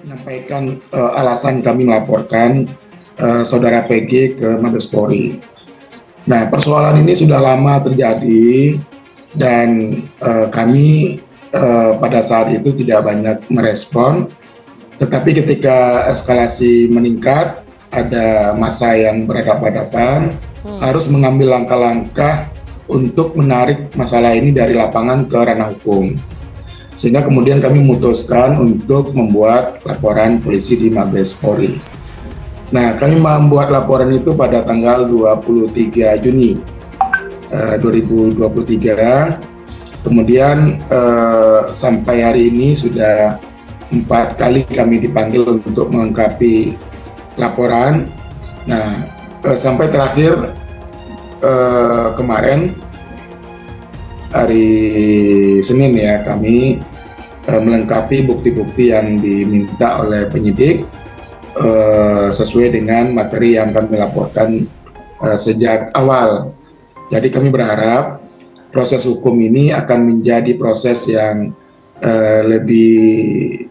menyampaikan alasan kami melaporkan saudara PG ke Mabes Polri. Nah, persoalan ini sudah lama terjadi dan kami pada saat itu tidak banyak merespon. Tetapi ketika eskalasi meningkat, ada massa yang berhadapan-hadapan, harus mengambil langkah-langkah untuk menarik masalah ini dari lapangan ke ranah hukum. Sehingga kemudian kami memutuskan untuk membuat laporan polisi di Mabes Polri. Nah, kami membuat laporan itu pada tanggal 23 Juni 2023. Kemudian sampai hari ini sudah 4 kali kami dipanggil untuk melengkapi laporan. Nah, sampai terakhir kemarin hari Senin ya, kami melengkapi bukti-bukti yang diminta oleh penyidik sesuai dengan materi yang kami laporkan sejak awal. Jadi kami berharap proses hukum ini akan menjadi proses yang lebih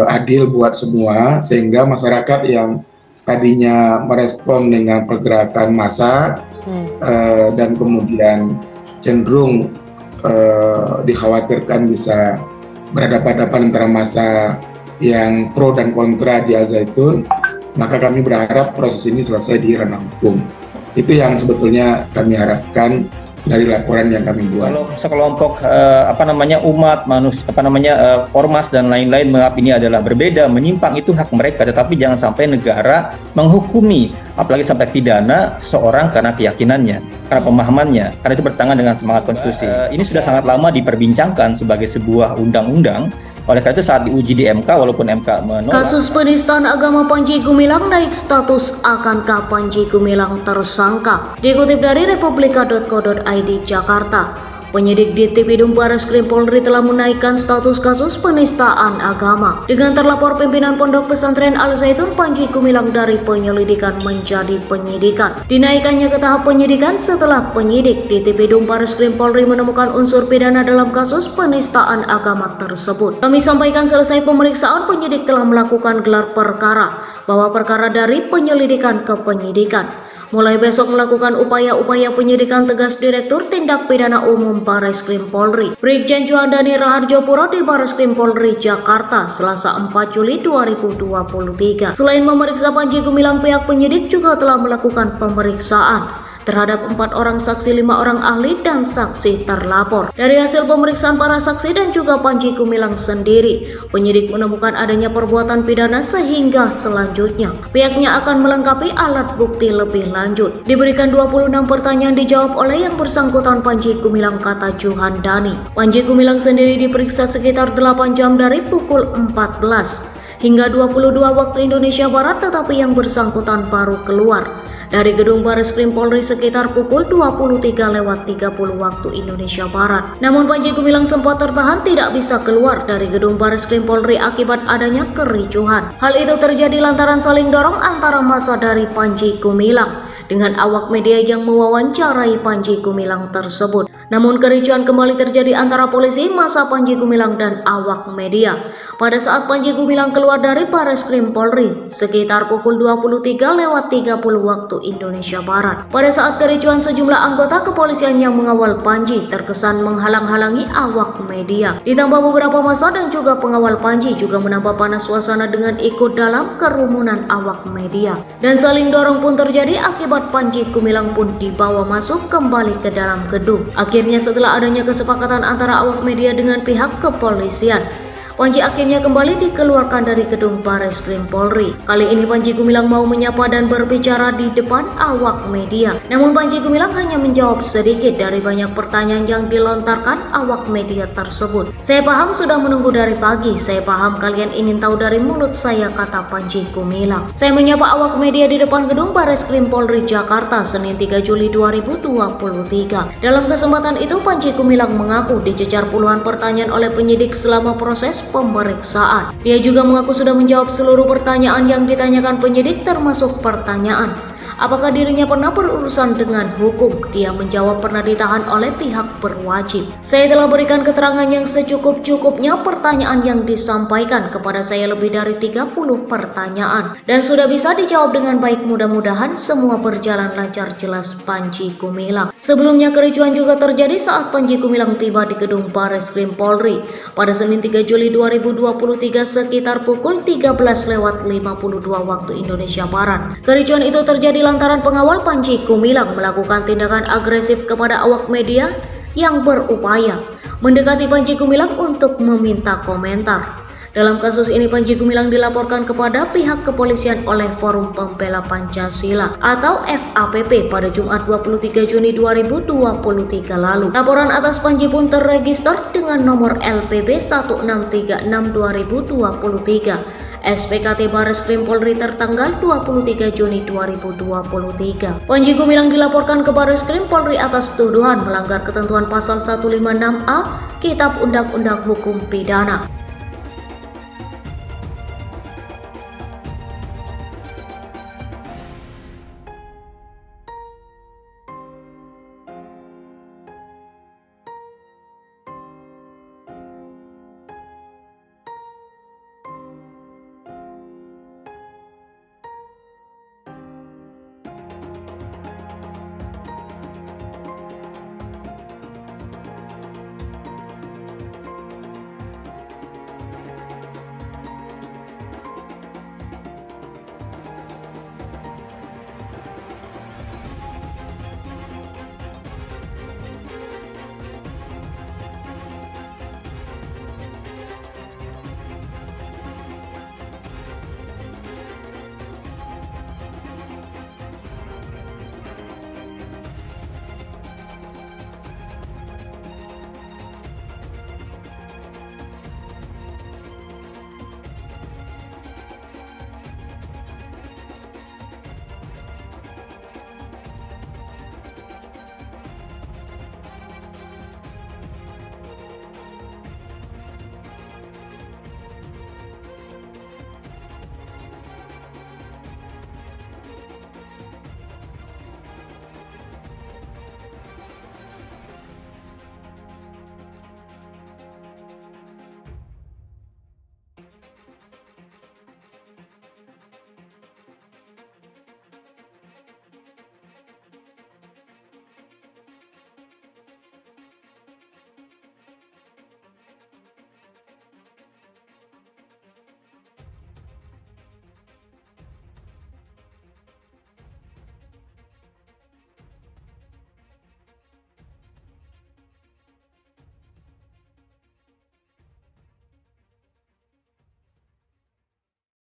adil buat semua, sehingga masyarakat yang tadinya merespon dengan pergerakan massa dan kemudian cenderung dikhawatirkan bisa berhadapan-hadapan antara massa yang pro dan kontra di Al Zaitun, maka kami berharap proses ini selesai di ranah hukum. Itu yang sebetulnya kami harapkan dari laporan yang kami buat. Kalau sekelompok umat, ormas dan lain-lain menganggap ini adalah berbeda, menyimpang, itu hak mereka, tetapi jangan sampai negara menghukumi, apalagi sampai pidana seorang karena keyakinannya, karena pemahamannya, karena itu bertentangan dengan semangat konstitusi. Ini sudah sangat lama diperbincangkan sebagai sebuah undang-undang. Oleh karena itu saat diuji di MK, walaupun MK menolak. Kasus penistaan agama Panji Gumilang naik status, akankah Panji Gumilang tersangka? Dikutip dari republika.co.id Jakarta, penyidik di Tipidum Barreskrim Polri telah menaikkan status kasus penistaan agama dengan terlapor pimpinan Pondok Pesantren Al Zaitun Panji Gumilang dari penyelidikan menjadi penyidikan. Dinaikkannya ke tahap penyidikan setelah penyidik di Tipidum Barreskrim Polri menemukan unsur pidana dalam kasus penistaan agama tersebut. Kami sampaikan selesai pemeriksaan, penyidik telah melakukan gelar perkara, bawa perkara dari penyelidikan ke penyidikan. Mulai besok melakukan upaya-upaya penyidikan, tegas Direktur Tindak Pidana Umum Barreskrim Polri, Brigjen Juandani Raharjopuro di Barreskrim Polri Jakarta, Selasa 4 Juli 2023. Selain memeriksa Panji Gumilang, pihak penyidik juga telah melakukan pemeriksaan terhadap 4 orang saksi, 5 orang ahli, dan saksi terlapor. Dari hasil pemeriksaan para saksi dan juga Panji Gumilang sendiri, penyidik menemukan adanya perbuatan pidana sehingga selanjutnya pihaknya akan melengkapi alat bukti lebih lanjut. Diberikan 26 pertanyaan dijawab oleh yang bersangkutan Panji Gumilang, kata Juhandani. Panji Gumilang sendiri diperiksa sekitar 8 jam dari pukul 14 hingga 22 waktu Indonesia Barat, tetapi yang bersangkutan baru keluar dari gedung Barreskrim Polri sekitar pukul 23:30 waktu Indonesia Barat. Namun Panji Gumilang sempat tertahan, tidak bisa keluar dari gedung Barreskrim Polri akibat adanya kericuhan. Hal itu terjadi lantaran saling dorong antara massa dari Panji Gumilang dengan awak media yang mewawancarai Panji Gumilang tersebut. Namun kericuhan kembali terjadi antara polisi, massa Panji Gumilang, dan awak media pada saat Panji Gumilang keluar dari Barreskrim Polri sekitar pukul 23:30 waktu Indonesia Barat. Pada saat kericuhan, sejumlah anggota kepolisian yang mengawal Panji terkesan menghalang-halangi awak media. Ditambah beberapa massa dan juga pengawal Panji juga menambah panas suasana dengan ikut dalam kerumunan awak media. Dan saling dorong pun terjadi akibat Panji Gumilang pun dibawa masuk kembali ke dalam gedung. Akhirnya setelah adanya kesepakatan antara awak media dengan pihak kepolisian, Panji akhirnya kembali dikeluarkan dari gedung Barreskrim Polri. Kali ini Panji Gumilang mau menyapa dan berbicara di depan awak media. Namun Panji Gumilang hanya menjawab sedikit dari banyak pertanyaan yang dilontarkan awak media tersebut. "Saya paham sudah menunggu dari pagi. Saya paham kalian ingin tahu dari mulut saya," kata Panji Gumilang. Saya menyapa awak media di depan gedung Barreskrim Polri Jakarta Senin 3 Juli 2023. Dalam kesempatan itu Panji Gumilang mengaku dicecar puluhan pertanyaan oleh penyidik selama proses pemeriksaan. Dia juga mengaku sudah menjawab seluruh pertanyaan yang ditanyakan penyidik, termasuk pertanyaan apakah dirinya pernah berurusan dengan hukum. Dia menjawab pernah ditahan oleh pihak berwajib. Saya telah berikan keterangan yang secukup-cukupnya. Pertanyaan yang disampaikan kepada saya lebih dari 30 pertanyaan dan sudah bisa dijawab dengan baik. Mudah-mudahan semua berjalan lancar, jelas Panji Gumilang. Sebelumnya kericuan juga terjadi saat Panji Gumilang tiba di gedung Barreskrim Polri pada Senin 3 Juli 2023 sekitar pukul 13.52 waktu Indonesia Barat. Kericuan itu terjadi lantaran pengawal Panji Gumilang melakukan tindakan agresif kepada awak media yang berupaya mendekati Panji Gumilang untuk meminta komentar. Dalam kasus ini Panji Gumilang dilaporkan kepada pihak kepolisian oleh Forum Pembela Pancasila atau FAPP pada Jumat 23 Juni 2023 lalu. Laporan atas Panji pun terregister dengan nomor LPB 1636/2023. SPKT Barreskrim Polri tertanggal 23 Juni 2023. Panji Gumilang dilaporkan ke Barreskrim Polri atas tuduhan melanggar ketentuan pasal 156A Kitab Undang-Undang Hukum Pidana.